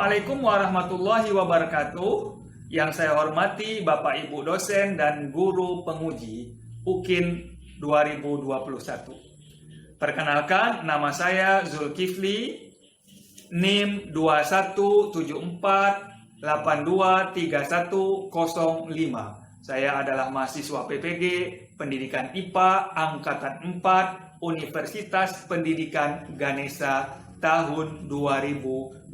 Assalamualaikum warahmatullahi wabarakatuh. Yang saya hormati Bapak Ibu dosen dan guru penguji UKIN 2021. Perkenalkan, nama saya Zulkifli, NIM 2174823105. Saya adalah mahasiswa PPG Pendidikan IPA Angkatan 4 Universitas Pendidikan Ganesha tahun 2021.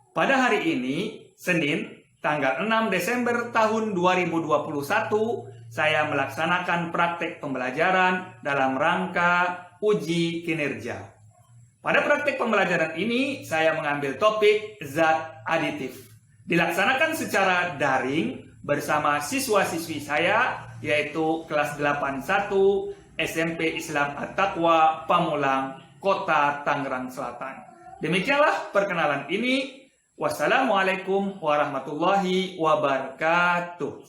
Pada hari ini, Senin, tanggal 6 Desember tahun 2021, saya melaksanakan praktek pembelajaran dalam rangka uji kinerja. Pada praktek pembelajaran ini, saya mengambil topik zat aditif. Dilaksanakan secara daring bersama siswa-siswi saya, yaitu kelas 81 SMP Islam At-Taqwa Pamulang, Kota Tangerang Selatan. Demikianlah perkenalan ini. Wassalamualaikum warahmatullahi wabarakatuh.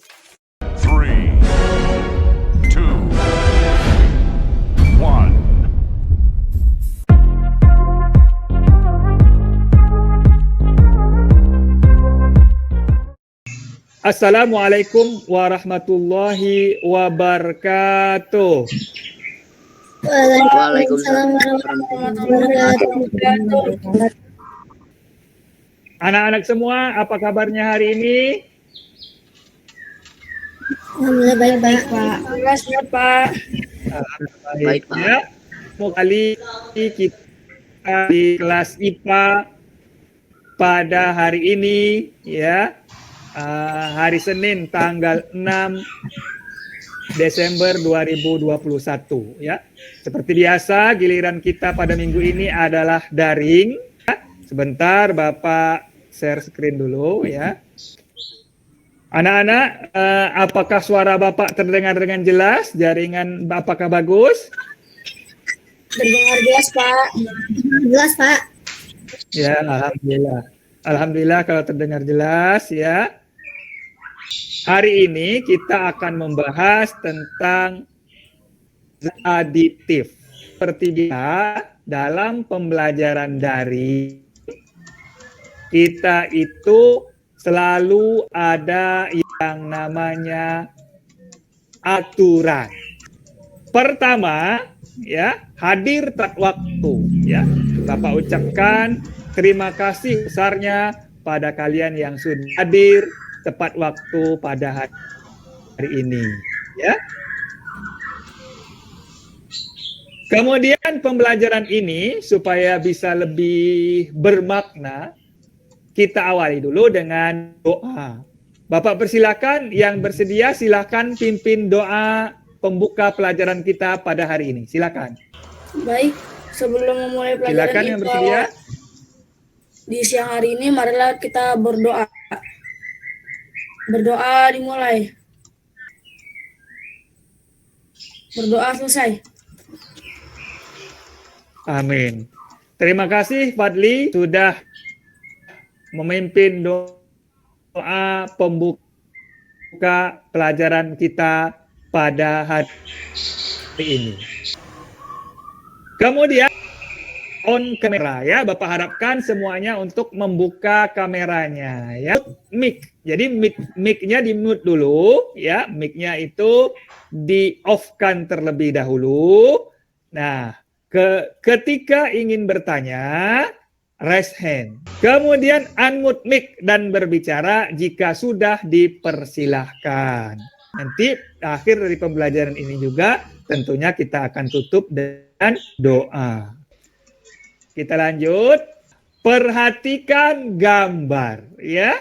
3, 2, 1. Assalamualaikum warahmatullahi wabarakatuh. Waalaikumsalam warahmatullahi wabarakatuh. Anak-anak semua, apa kabarnya hari ini? Alhamdulillah baik Pak. Alhamdulillah Pak. Baik, Pak. Ya, kali kita di kelas IPA pada hari ini, ya, hari Senin tanggal 6 Desember 2021, ya. Seperti biasa, giliran kita pada minggu ini adalah daring. Sebentar, Bapak share screen dulu, ya. Anak-anak, apakah suara Bapak terdengar dengan jelas? Jaringan apakah bagus? Terdengar jelas Pak. Jelas Pak. Ya, alhamdulillah. Alhamdulillah kalau terdengar jelas, ya. Hari ini kita akan membahas tentang zat aditif. Seperti biasa dalam pembelajaran daring, kita itu selalu ada yang namanya aturan. Pertama, ya, hadir tepat waktu, ya. Bapak ucapkan terima kasih besarnya pada kalian yang sudah hadir tepat waktu pada hari ini, ya. Kemudian pembelajaran ini supaya bisa lebih bermakna, kita awali dulu dengan doa. Bapak persilakan, yang bersedia silakan pimpin doa pembuka pelajaran kita pada hari ini. Silakan. Baik, sebelum memulai pelajaran Silakan yang bersedia. di siang hari ini, marilah kita berdoa. Berdoa dimulai. Berdoa selesai. Amin. Terima kasih Fadli sudah memimpin doa pembuka pelajaran kita pada hari ini. Kemudian on kamera, ya, Bapak harapkan semuanya untuk membuka kameranya, ya. Mic. Jadi mic-nya di mute dulu, ya. Mic-nya itu di off-kan terlebih dahulu. Nah, ketika ingin bertanya, raise hand. Kemudian unmute mic dan berbicara jika sudah dipersilahkan. Nanti akhir dari pembelajaran ini juga tentunya kita akan tutup dengan doa. Kita lanjut. Perhatikan gambar, ya.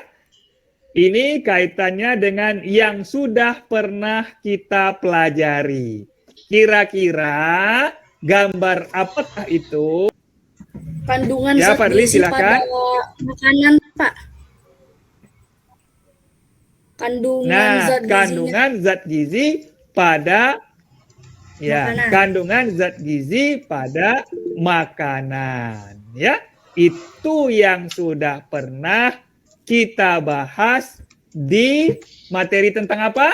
Ini kaitannya dengan yang sudah pernah kita pelajari. Kira-kira gambar apakah itu? Kandungan Ya, zat Fadli, gizi silakan. pada makanan, Pak. Kandungan zat gizi pada makanan. Kandungan zat gizi pada makanan, ya. Itu yang sudah pernah kita bahas di materi tentang apa?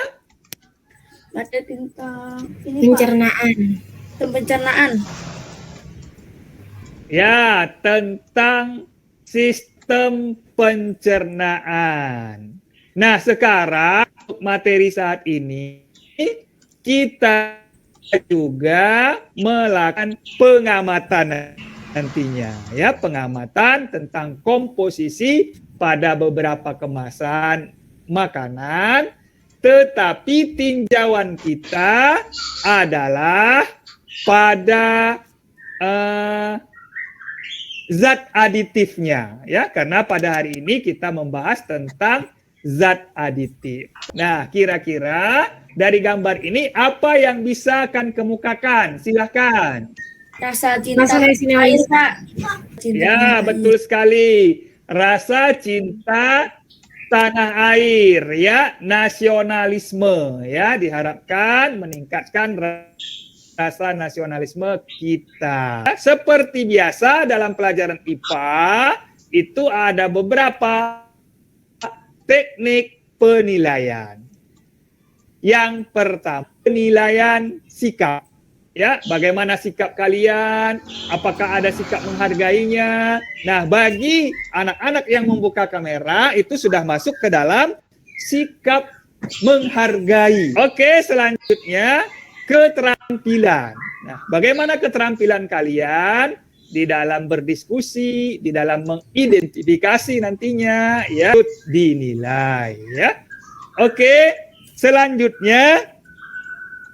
Materi tentang ini, Pak. Pencernaan. Pencernaan. Ya, tentang sistem pencernaan. Nah, sekarang materi saat ini kita juga melakukan pengamatan nantinya, ya, pengamatan tentang komposisi pada beberapa kemasan makanan, tetapi tinjauan kita adalah pada zat aditifnya, ya, karena pada hari ini kita membahas tentang zat aditif. Nah, kira-kira dari gambar ini apa yang bisa akan kemukakan? Silahkan. Rasa cinta Rasa nasionalis, Pak. Ya, betul sekali. Rasa cinta tanah air, ya, nasionalisme, ya, diharapkan meningkatkan rasa nasionalisme kita. Seperti biasa dalam pelajaran IPA itu ada beberapa teknik penilaian. Yang pertama, penilaian sikap. Ya, bagaimana sikap kalian? Apakah ada sikap menghargainya? Nah, bagi anak-anak yang membuka kamera itu sudah masuk ke dalam sikap menghargai. Oke, selanjutnya keterampilan. Nah, bagaimana keterampilan kalian di dalam berdiskusi, di dalam mengidentifikasi nantinya, ya, dinilai, ya. Oke, selanjutnya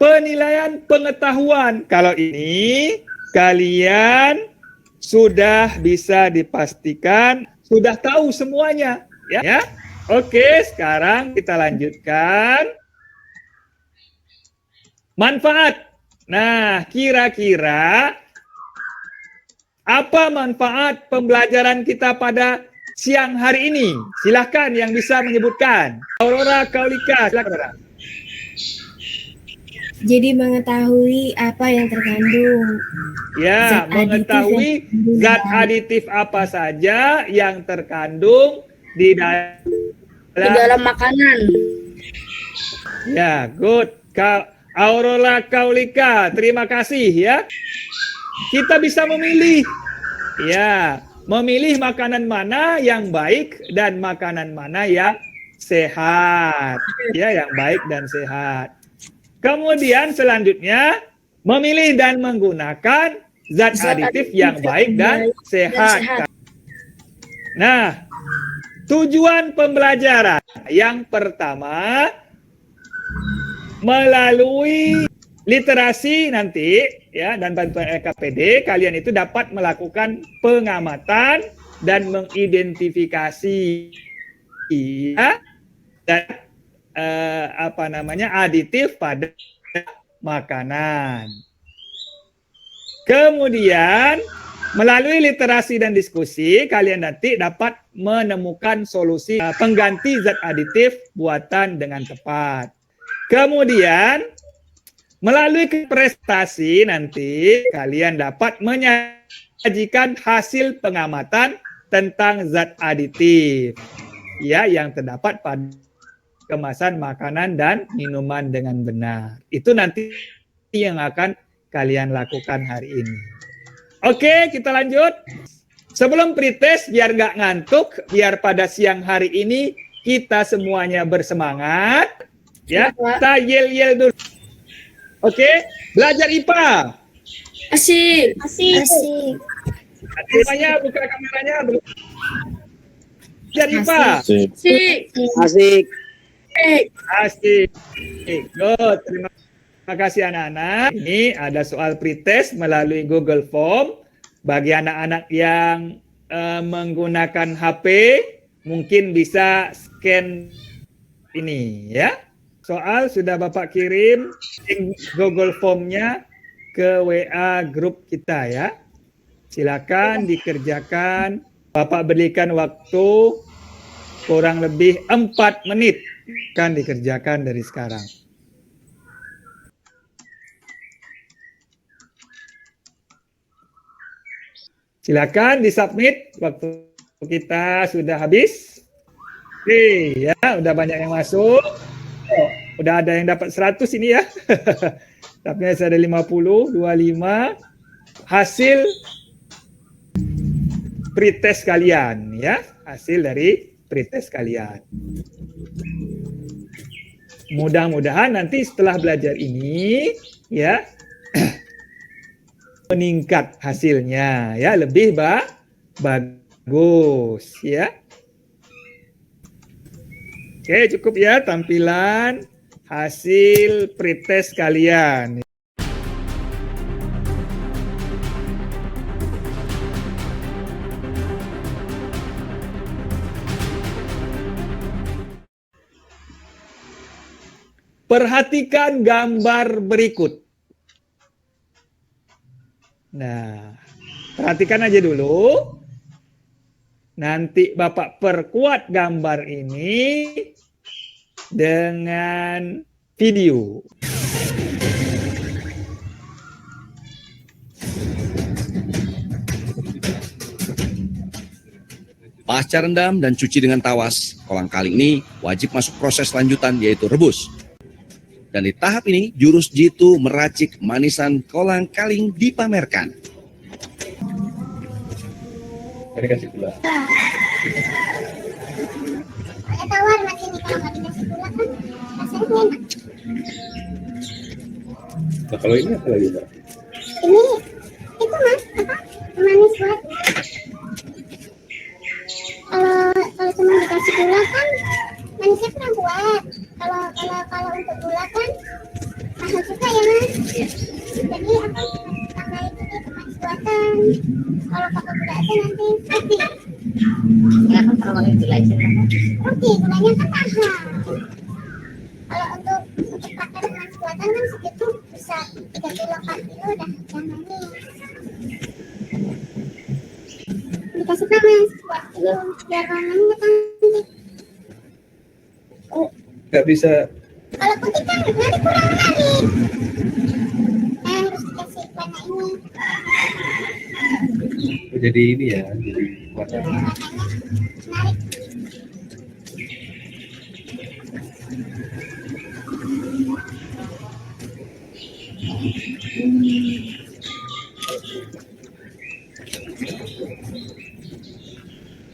penilaian pengetahuan. Kalau ini kalian sudah bisa dipastikan sudah tahu semuanya, ya. Oke, sekarang kita lanjutkan. Manfaat. Nah, kira-kira apa manfaat pembelajaran kita pada siang hari ini? Silahkan yang bisa menyebutkan. Aurora Kaulika, silakan. Aurora. Jadi mengetahui apa yang terkandung. Ya, Zat mengetahui aditif zat aditif apa saja yang terkandung di dalam makanan. Ya, good. Aurora Kaulika, terima kasih ya. Kita bisa memilih. Ya, memilih makanan mana yang baik dan makanan mana yang sehat. Ya, yang baik dan sehat. Kemudian selanjutnya memilih dan menggunakan zat aditif yang baik dan sehat. Nah, tujuan pembelajaran yang pertama melalui literasi nanti, ya, dan bantuan LKPD kalian itu dapat melakukan pengamatan dan mengidentifikasi, ya, dan aditif pada makanan. Kemudian melalui literasi dan diskusi kalian nanti dapat menemukan solusi pengganti zat aditif buatan dengan tepat. Kemudian melalui prestasi nanti kalian dapat menyajikan hasil pengamatan tentang zat aditif, ya, yang terdapat pada kemasan makanan dan minuman dengan benar. Itu nanti yang akan kalian lakukan hari ini. Oke, kita lanjut. Sebelum pretest, biar nggak ngantuk, biar pada siang hari ini kita semuanya bersemangat. Ya, kita yel-yel dulu. Oke, belajar IPA. Asik. Asik. Semuanya buka kameranya. Belajar IPA. Asik. Asik. Asik. Good. Terima kasih anak-anak. Ini ada soal pretest melalui Google Form. Bagi anak-anak yang menggunakan HP, mungkin bisa scan ini, ya. Soal sudah Bapak kirim Google Form-nya ke WA grup kita, ya. Silakan dikerjakan. Bapak berikan waktu kurang lebih 4 menit. Kan dikerjakan dari sekarang. Silakan disubmit, waktu kita sudah habis. Oke, ya, udah banyak yang masuk. Oh, udah ada yang dapat 100 ini ya. Tapi saya ada 50, 25. Hasil pretest kalian ya, hasil dari pretest kalian. Mudah-mudahan nanti setelah belajar ini ya meningkat hasilnya ya, lebih bagus ya. Oke, cukup ya tampilan hasil pretest kalian. Perhatikan gambar berikut. Nah, perhatikan aja dulu. Nanti Bapak perkuat gambar ini dengan video. Pasca rendam dan cuci dengan tawas, kolang-kaling ini wajib masuk proses lanjutan yaitu rebus. Dan di tahap ini, jurus jitu meracik manisan kolang-kaling dipamerkan. Ini kasih gula. Tawar masih nih, kalau nggak dikasih gula kan rasanya enak. Nah kalau ini apa lagi Pak? Ini itu mas apa manis buat. Kalau cuma dikasih gula kan manisnya kurang kuat. Kalau untuk gula kan mahal juga ya mas. Jadi aku tambahin ini manis buatan. Kalau pakai gula aja nanti roti. Ya kan kalau pakai gula aja roti, gulanya kan mahal. Kalau untuk pakai manis buatan kan segitu bisa 3 kilo 4 kilo udah manis. Dikasih panas buat itu biar warnanya cantik. Nggak bisa. Kalau putih kan nanti kurang menarik. Harus dikasih warna ini. Jadi ini ya, jadi warna. Warnanya menarik.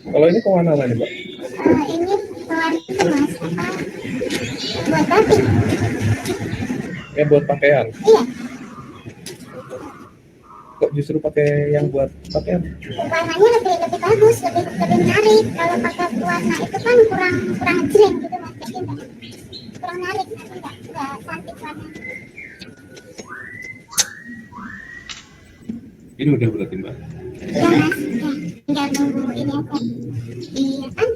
Kalau ini kemana lagi Pak? Ini pewarna mas apa buat batik. Ya buat pakaian. Iya. Kok justru pakai yang buat pakaian? Warnanya lebih bagus, lebih menarik. Kalau pakai warna itu kan kurang jreng gitu mas, jadi kurang menarik, enggak cantik warnanya. Ini udah berarti Mbak. Ya mas, ya tinggal tunggu ini aja.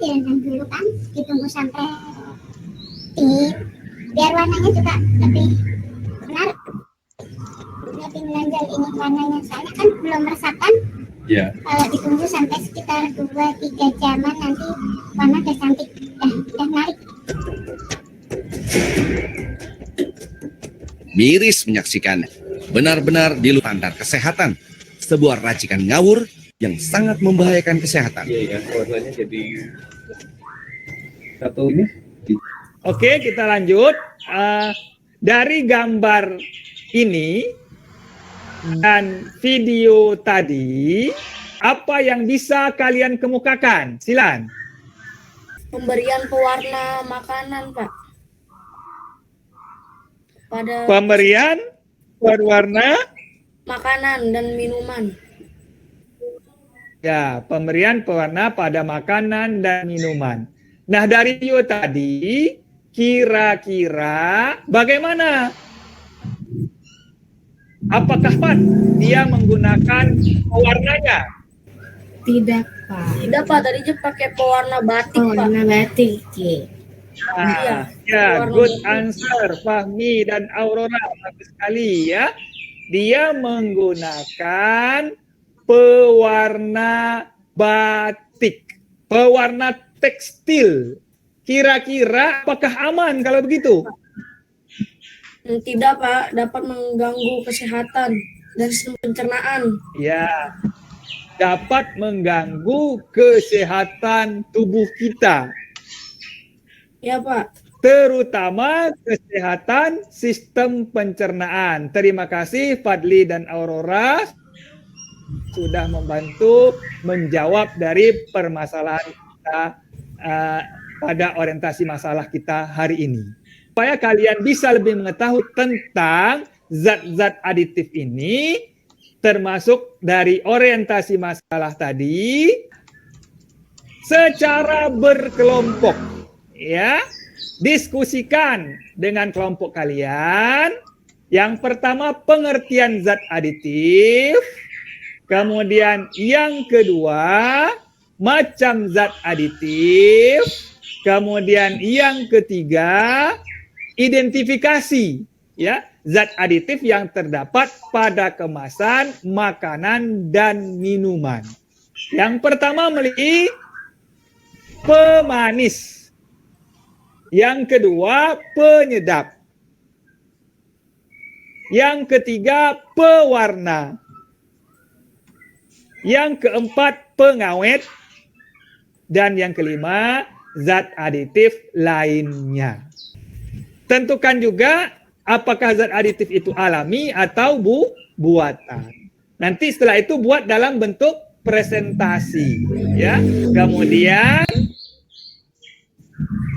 Direndam dulu kan, ditunggu sampai dingin, biar warnanya juga lebih menarik. Lebih menonjol ini warnanya, soalnya kan belum meresap kan. Iya. Kalau ditunggu sampai sekitar 2-3 jaman nanti warna udah cantik, udah menarik. Miris menyaksikannya. Benar-benar di luar standar kesehatan. Sebuah racikan ngawur yang sangat membahayakan kesehatan. Iya ya, warnanya jadi satu ini. Oke, kita lanjut. Dari gambar ini dan video tadi, apa yang bisa kalian kemukakan? Silakan. Pemberian pewarna makanan, Pak. Pada Pemberian berwarna, makanan dan minuman. ya, pemberian pewarna pada makanan dan minuman. Nah, dari video tadi, kira-kira bagaimana? Apakah Pat dia menggunakan pewarnanya? Tidak, Pak. Tidak, Pak. Tadi dia pakai pewarna batik, Oh, Pak. warna batik. Iya. Iya. Ya, Pewarna good batik. answer Fahmi dan Aurora, bagus sekali ya. Dia menggunakan pewarna batik, pewarna tekstil. Kira-kira apakah aman kalau begitu? Tidak, Pak. Dapat mengganggu kesehatan dan sistem pencernaan. Ya, dapat mengganggu kesehatan tubuh kita, Ya, Pak. terutama kesehatan sistem pencernaan. Terima kasih Fadli dan Aurora. sudah membantu menjawab dari permasalahan kita pada orientasi masalah kita hari ini. Supaya kalian bisa lebih mengetahui tentang zat-zat aditif ini, termasuk dari orientasi masalah tadi, secara berkelompok, ya, diskusikan dengan kelompok kalian. Yang pertama, pengertian zat aditif. Kemudian yang kedua, macam zat aditif. Kemudian yang ketiga, identifikasi, ya, zat aditif yang terdapat pada kemasan makanan dan minuman. Yang pertama, Meli, pemanis. Yang kedua, penyedap. Yang ketiga, pewarna. Yang keempat, pengawet. Dan yang kelima, zat aditif lainnya. Tentukan juga apakah zat aditif itu alami atau buatan. Nanti setelah itu buat dalam bentuk presentasi, ya. Kemudian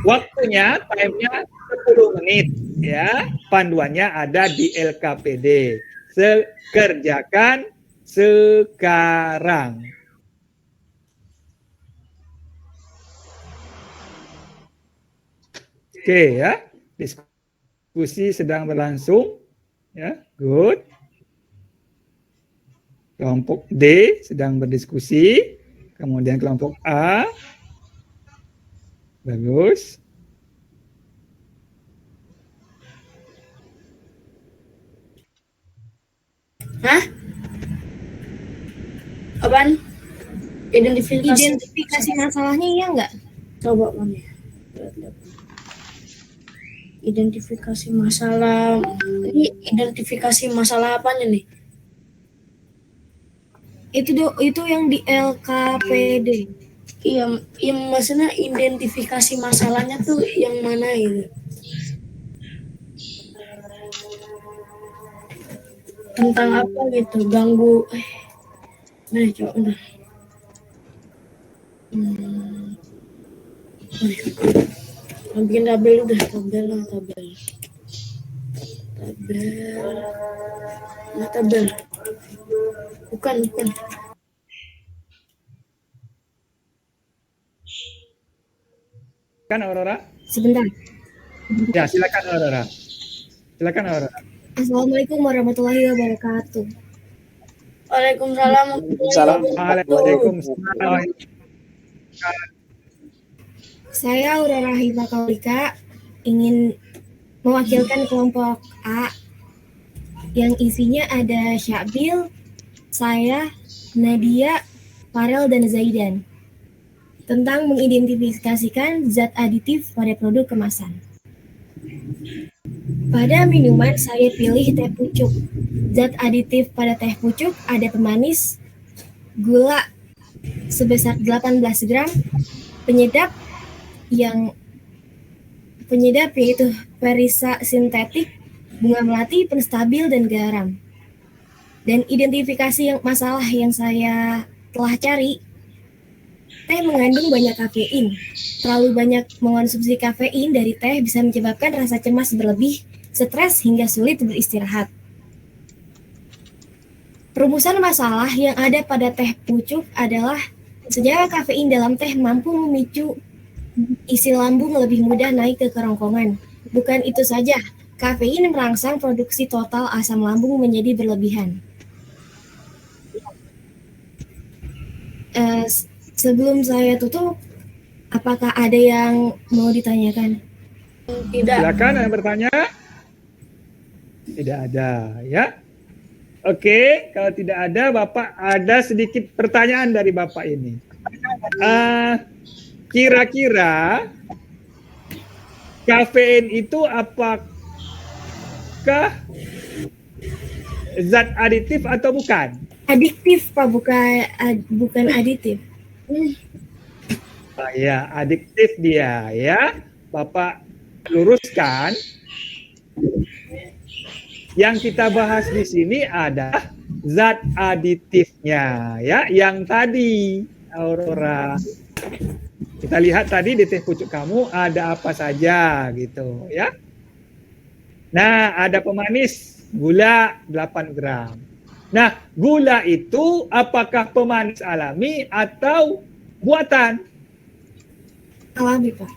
waktunya, time-nya 10 menit, ya. Panduannya ada di LKPD. Kerjakan sekarang. Oke, ya. Diskusi sedang berlangsung. Ya, good. Kelompok D sedang berdiskusi. Kemudian kelompok A. Bagus. Hah? Apaan? Identifikasi masalahnya iya nggak? Coba mana ya? Identifikasi masalah. Ini identifikasi masalah apanya nih? Itu yang di LKPD. Iya, maksudnya identifikasi masalahnya tuh yang mana itu? Tentang apa gitu? Ganggu. Nah, coba udah. Bikin tabel udah, tabel. Nah, tabel. Bukan. Kan Aurora? Sebentar. Ya, silakan Aurora. Silakan Aurora. Assalamualaikum warahmatullahi wabarakatuh. Waalaikumsalam. Waalaikumsalam. Saya Aurora Hipakaulika ingin mewakilkan kelompok A yang isinya ada Syabil, saya, Nadia, Farel, dan Zaidan tentang mengidentifikasikan zat aditif pada produk kemasan. Pada minuman saya pilih teh pucuk. Zat aditif pada teh pucuk ada pemanis, gula sebesar 18 gram, penyedap yaitu perisa sintetik, bunga melati, penstabil, dan garam. Dan identifikasi masalah yang saya telah cari, teh mengandung banyak kafein. Terlalu banyak mengonsumsi kafein dari teh bisa menyebabkan rasa cemas berlebih, stres, hingga sulit beristirahat. Perumusan masalah yang ada pada teh pucuk adalah senyawa kafein dalam teh mampu memicu isi lambung lebih mudah naik ke kerongkongan. Bukan itu saja, kafein merangsang produksi total asam lambung menjadi berlebihan. Sebelum saya tutup, apakah ada yang mau ditanyakan? Tidak. Silakan yang bertanya. Tidak ada, ya. Oke, kalau tidak ada, Bapak ada sedikit pertanyaan dari Bapak ini. Kira-kira kafein itu apakah zat aditif atau bukan? Adiktif, Pak, bukan aditif. Ya, adiktif dia, ya. Bapak luruskan. Yang kita bahas di sini adalah zat aditifnya, ya, yang tadi Aurora. Kita lihat tadi di teh pucuk kamu ada apa saja gitu, ya. Nah, ada pemanis gula 8 gram. Nah, gula itu apakah pemanis alami atau buatan? Alami, Pak.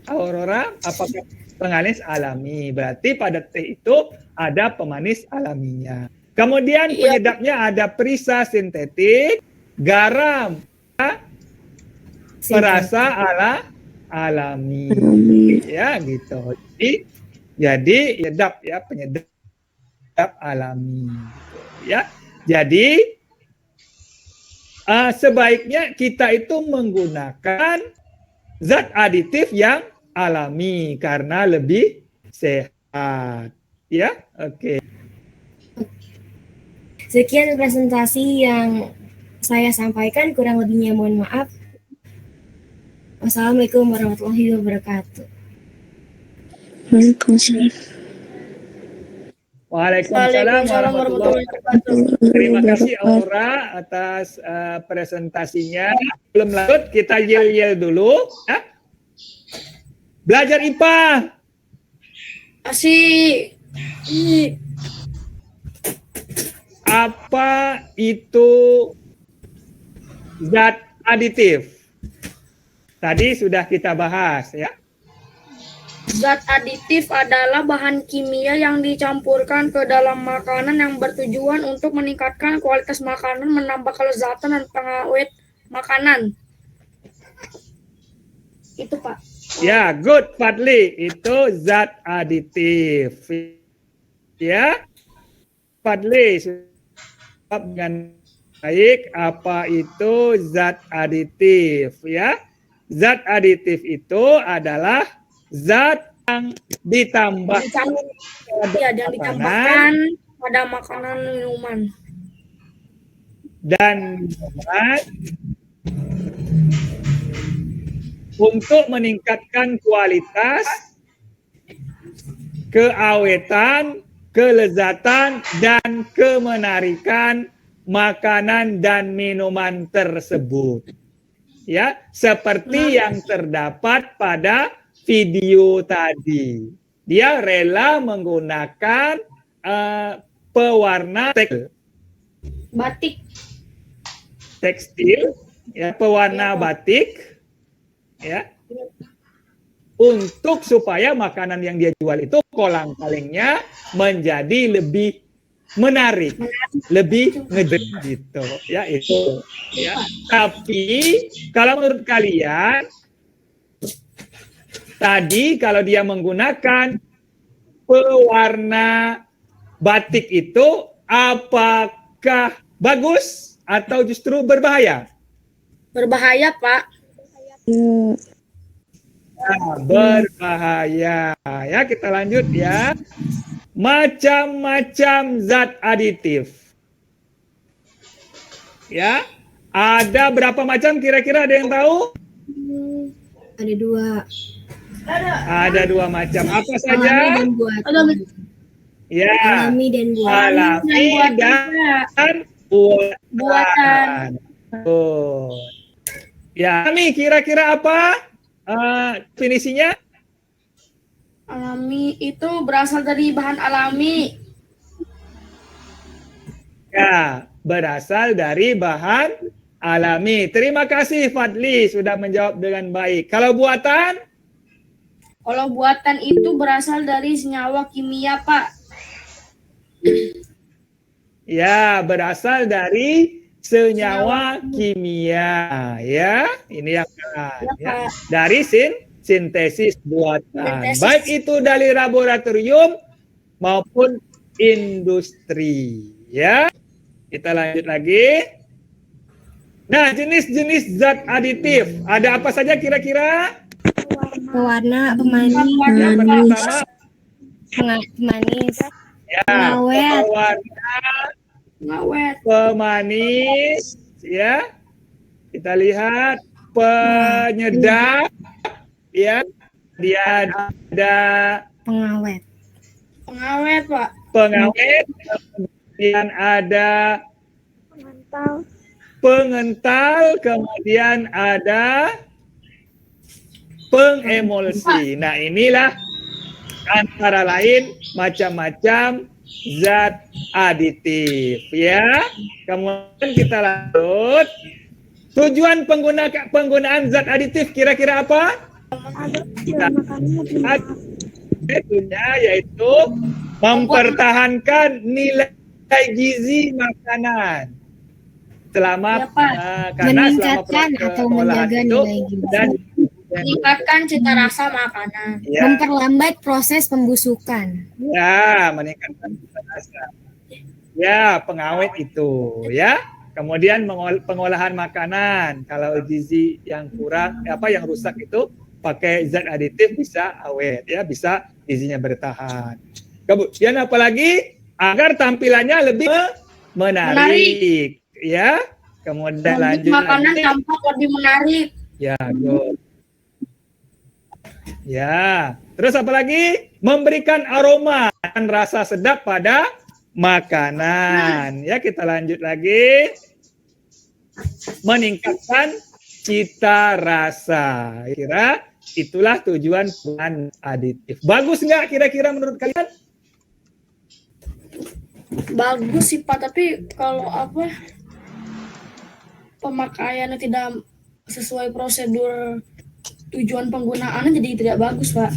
Aurora, apakah pemanis alami? Berarti pada teh itu ada pemanis alaminya. Kemudian penyedapnya ada perisa sintetik, garam, perasa alami. Ya, gitu. Jadi penyedap ya, penyedap alami. Ya. Jadi sebaiknya kita itu menggunakan zat aditif yang alami karena lebih sehat. Ya, oke. Sekian presentasi yang saya sampaikan, kurang lebihnya mohon maaf. Wassalamualaikum warahmatullahi wabarakatuh. Waalaikumsalam. Waalaikumsalam warahmatullahi wabarakatuh. Terima kasih Aura atas presentasinya. Belum lanjut, kita yel-yel dulu. Ya. Belajar IPA. Asik. Apa itu zat aditif? Tadi sudah kita bahas ya. Zat aditif adalah bahan kimia yang dicampurkan ke dalam makanan yang bertujuan untuk meningkatkan kualitas makanan, menambah kelezatan dan pengawet makanan. Itu, Pak. Ya, good Fadli. Itu zat aditif. Ya. Fadli jawab dengan baik apa itu zat aditif ya. Zat aditif itu adalah zat yang ditambah Yang ditambahkan pada makanan minuman dan minuman untuk meningkatkan kualitas, keawetan, kelezatan, dan kemenarikan makanan dan minuman tersebut. Ya, seperti yang terdapat pada video tadi. Dia rela menggunakan pewarna batik. tekstil, ya, pewarna batik, ya, untuk supaya makanan yang dia jual itu kolang-kalingnya menjadi lebih menarik, lebih ngedek gitu, ya itu. Ya. Tapi kalau menurut kalian tadi kalau dia menggunakan pewarna batik itu apakah bagus atau justru berbahaya? Berbahaya, Pak. Nah, berbahaya. Ya, kita lanjut ya. Macam-macam zat aditif. Ya, ada berapa macam kira-kira ada yang tahu? Ada 2. Ada 2 macam. Apa saja? Alami dan buatan. Ya, Alami dan buatan. alami dan buatan. Oh. Ya, Ami kira-kira apa definisinya? Alami itu berasal dari bahan alami. Ya, berasal dari bahan alami. Terima kasih Fadli sudah menjawab dengan baik. Kalau buatan? Kalau buatan itu berasal dari senyawa kimia, Pak. Ya, berasal dari senyawa kimia. Ya, ini yang benar. Ya. Dari sintesis buatan. Sintesis. Baik itu dari laboratorium maupun industri. Ya, kita lanjut lagi. Nah, jenis-jenis zat aditif. Ada apa saja kira-kira? Pewarna, pemanis, Yang pertama, pemanis, ya, pengawet, pewarna, Ngawet. pemanis, ya. Kita lihat penyedap, ya. Dia ada pengawet. Pengawet, Pak. pengawet, kemudian ada pengental, kemudian ada pengemulsi. Nah, inilah antara lain macam-macam zat aditif ya. Kemudian kita lanjut. Tujuan penggunaan zat aditif kira-kira apa? Tentunya yaitu mempertahankan nilai gizi makanan selama Ya, Pak. karena selama Meningkatkan proses atau pengolahan menjaga itu nilai gizi. dan Meningkatkan cita rasa makanan. ya, Memperlambat proses pembusukan. ya meningkatkan cita rasa. Ya, pengawet itu ya. Kemudian pengolahan makanan, kalau gizi yang kurang, yang rusak itu pakai zat aditif bisa awet ya, bisa gizinya bertahan. Kemudian apalagi agar tampilannya lebih menarik. Ya. Kemudian Membuat lanjut makanan lagi. tampak lebih menarik. Ya, good. Ya, terus apa lagi? Memberikan aroma dan rasa sedap pada makanan. Ya, kita lanjut lagi. Meningkatkan cita rasa. Kira itulah tujuan penggunaan aditif. Bagus nggak kira-kira menurut kalian? Bagus sih Pak, tapi kalau pemakaiannya tidak sesuai prosedur tujuan penggunaannya jadi tidak bagus Pak.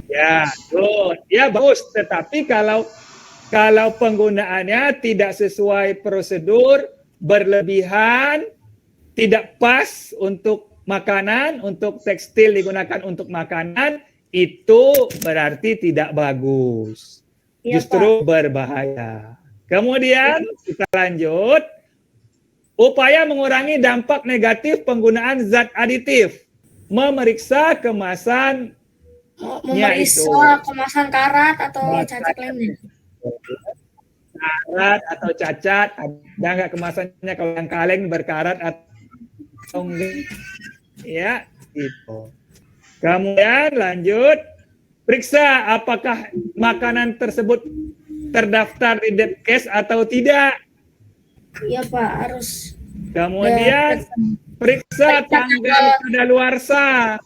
Ya, good. Ya, bagus. Tetapi kalau penggunaannya tidak sesuai prosedur, berlebihan, tidak pas untuk makanan, untuk tekstil digunakan untuk makanan, itu berarti tidak bagus. Iya, Justru berbahaya. Kemudian kita lanjut. Upaya mengurangi dampak negatif penggunaan zat aditif. Memeriksa kemasan Memeriksa kemasan karat atau cacat lainnya. karat atau cacat, ada nggak kemasannya, kalau yang kaleng berkarat atau enggak, ya gitu. Kemudian lanjut, periksa apakah makanan tersebut terdaftar di Depkes atau tidak. Iya Pak, harus. Kemudian periksa tanggal kadaluarsa.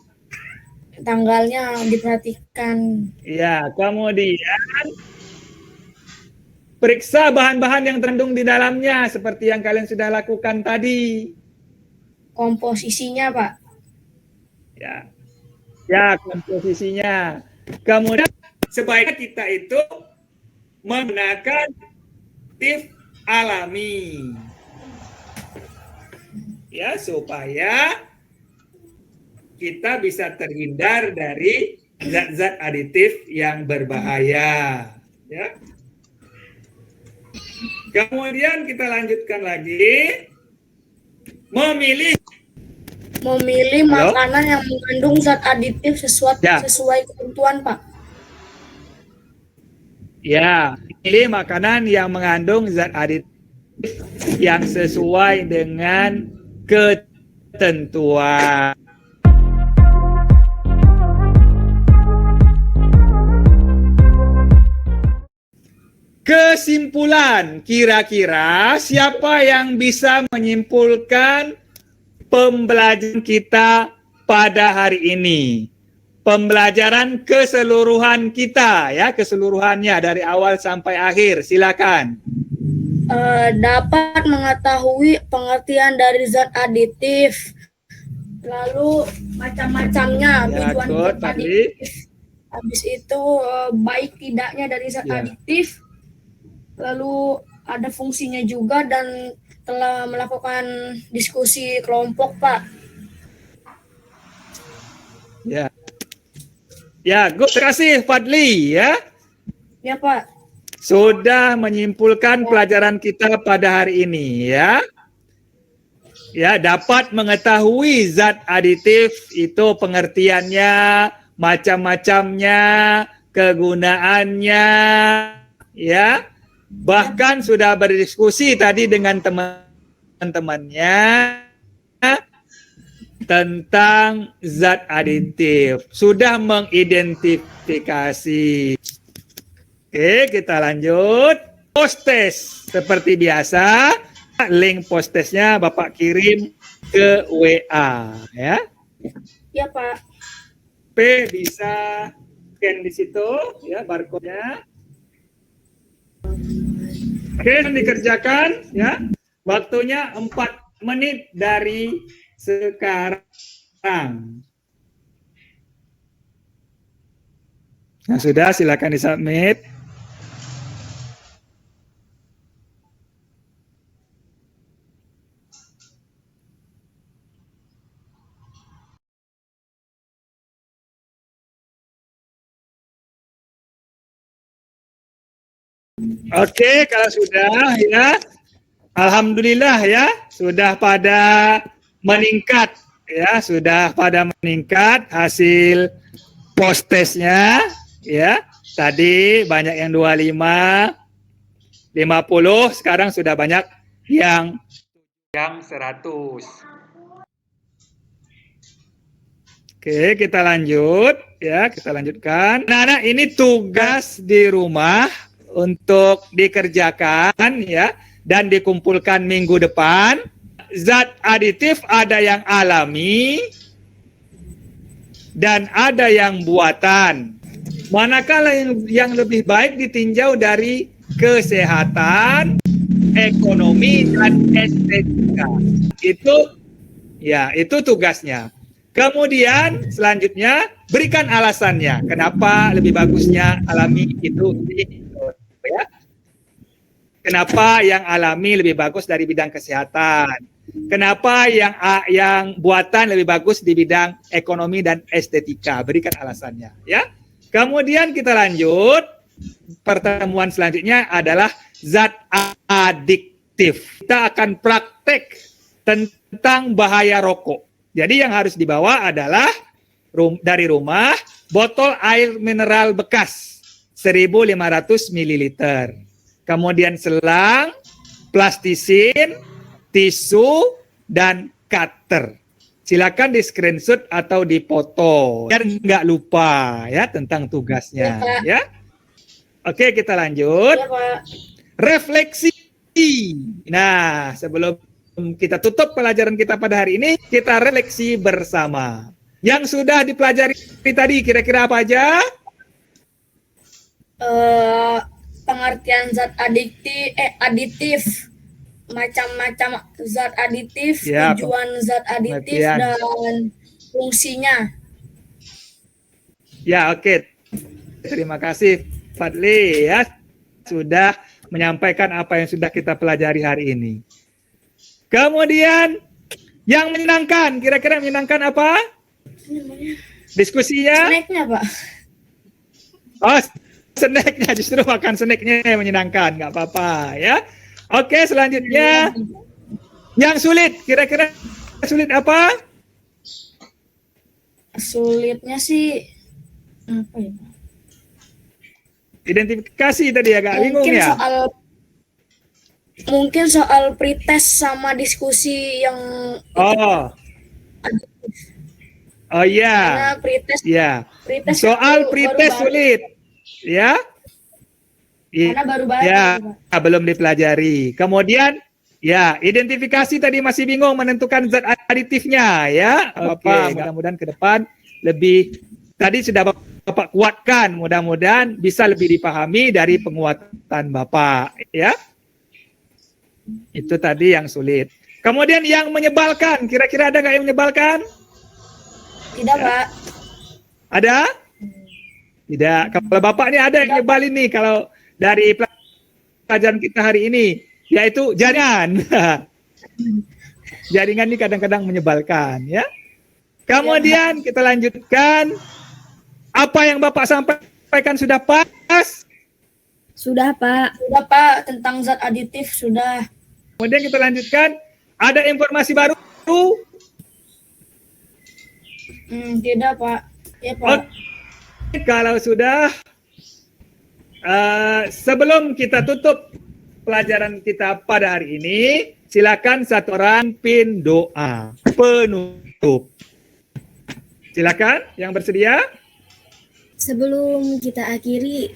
Tanggalnya diperhatikan. Ya, kemudian periksa bahan-bahan yang terkandung di dalamnya seperti yang kalian sudah lakukan tadi. Komposisinya Pak. Ya, komposisinya. Kemudian sebaiknya kita itu menggunakan aditif alami. Ya, supaya kita bisa terhindar dari zat-zat aditif yang berbahaya. Ya. Kemudian kita lanjutkan lagi. Memilih Halo? Makanan yang mengandung zat aditif sesuai ketentuan Pak. Ya, pilih makanan yang mengandung zat aditif yang sesuai dengan ketentuan. Kesimpulan, kira-kira siapa yang bisa menyimpulkan pembelajaran kita pada hari ini? Pembelajaran keseluruhan kita, ya, keseluruhannya dari awal sampai akhir. Silakan. Dapat mengetahui pengertian dari zat aditif, lalu macam-macamnya, tujuan zat aditif. Habis itu baik tidaknya dari zat aditif, lalu ada fungsinya juga, dan telah melakukan diskusi kelompok Pak. Ya, terima kasih Fadli ya. Ya Pak. Sudah menyimpulkan pelajaran kita pada hari ini ya. Ya, dapat mengetahui zat aditif itu pengertiannya, macam-macamnya, kegunaannya, ya. Bahkan sudah berdiskusi tadi dengan teman-temannya tentang zat aditif. Sudah mengidentifikasi. Oke, kita lanjut. Post test seperti biasa. Link post testnya Bapak kirim ke WA ya. Ya, Pak. P bisa scan di situ ya barcode-nya. Oke, dikerjakan ya. Waktunya 4 menit dari sekarang. Nah, sudah, silakan disubmit. Oke, kalau sudah ya, alhamdulillah ya, sudah pada meningkat ya, sudah pada meningkat hasil post testnya ya. Tadi banyak yang 25, 50, sekarang sudah banyak yang 100. Oke, kita lanjut ya, kita lanjutkan. Nah, ini tugas di rumah untuk dikerjakan ya dan dikumpulkan minggu depan. Zat aditif ada yang alami dan ada yang buatan. Manakala yang lebih baik ditinjau dari kesehatan, ekonomi dan estetika. Itu tugasnya. Kemudian selanjutnya berikan alasannya kenapa lebih bagusnya alami itu ya. Kenapa yang alami lebih bagus dari bidang kesehatan? Kenapa yang buatan lebih bagus di bidang ekonomi dan estetika? Berikan alasannya ya. Kemudian kita lanjut. Pertemuan selanjutnya adalah zat adiktif. Kita akan praktek tentang bahaya rokok. Jadi yang harus dibawa adalah dari rumah botol air mineral bekas 1.500 ml. Kemudian selang, plastisin, tisu, dan cutter. Silakan di screenshot atau dipoto biar nggak lupa ya tentang tugasnya ya. Oke, kita lanjut. Ya, Pak. Refleksi. Nah, sebelum kita tutup pelajaran kita pada hari ini, kita refleksi bersama. Yang sudah dipelajari tadi kira-kira apa aja? Pengertian zat aditif, macam-macam zat aditif, Ya, tujuan zat aditif pengertian. dan fungsinya. Ya, oke. Terima kasih Fadli ya sudah menyampaikan apa yang sudah kita pelajari hari ini. Kemudian yang menyenangkan, kira-kira menyenangkan apa? Diskusinya? Snacknya, Pak. Oh, snacknya, justru makan snacknya yang menyenangkan, nggak apa-apa ya. Oke, selanjutnya yang sulit, kira-kira sulit apa? Sulitnya sih apa ya? Identifikasi tadi agak bingung ya. Mungkin soal pretest sama diskusi yang Oh iya. karena pretest Ya. pretest Soal itu pretest baru-baru. sulit. Ya. Karena baru-baru. Ya, Pak. belum dipelajari. Kemudian ya, identifikasi tadi masih bingung menentukan zat aditifnya ya. Oke, mudah-mudahan ke depan lebih tadi sudah Bapak kuatkan, mudah-mudahan bisa lebih dipahami dari penguatan Bapak ya. Itu tadi yang sulit. Kemudian yang menyebalkan, kira-kira ada nggak yang menyebalkan? Tidak, Pak. Ada? Tidak. Kalau Bapak ini ada yang nyebalin nih kalau dari pelajaran kita hari ini, yaitu jaringan. Jaringan ini kadang-kadang menyebalkan ya. Kemudian kita lanjutkan. Apa yang Bapak sampaikan sudah pas? Sudah, Pak. Sudah, Pak, tentang zat aditif sudah. Kemudian kita lanjutkan. Ada informasi baru? Tidak, Pak. Ya, Pak. Oke, kalau sudah, sebelum kita tutup pelajaran kita pada hari ini, silakan satu orang pimpin doa penutup. Silakan, yang bersedia. Sebelum kita akhiri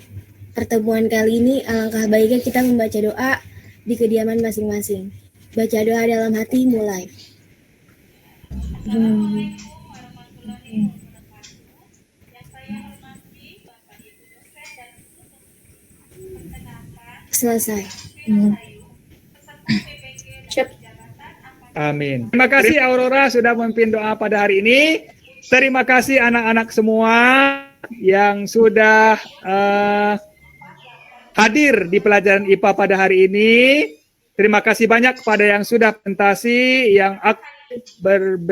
pertemuan kali ini alangkah baiknya kita membaca doa di kediaman masing-masing. Baca doa dalam hati mulai. Selesai. Siap. Amin. Terima kasih Aurora sudah memimpin doa pada hari ini. Terima kasih anak-anak semua yang sudah hadir di pelajaran IPA pada hari ini. Terima kasih banyak kepada yang sudah presentasi, yang aktif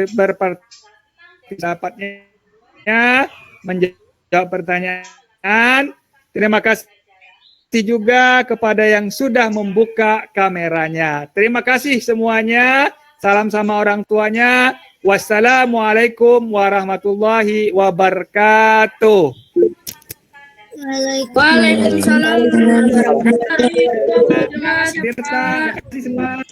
berpartisipasinya, menjawab pertanyaan. Terima kasih juga kepada yang sudah membuka kameranya. Terima kasih semuanya. Salam sama orang tuanya. Wassalamualaikum warahmatullahi wabarakatuh. Waalaikumsalam warahmatullahi wabarakatuh. Terima kasih semua.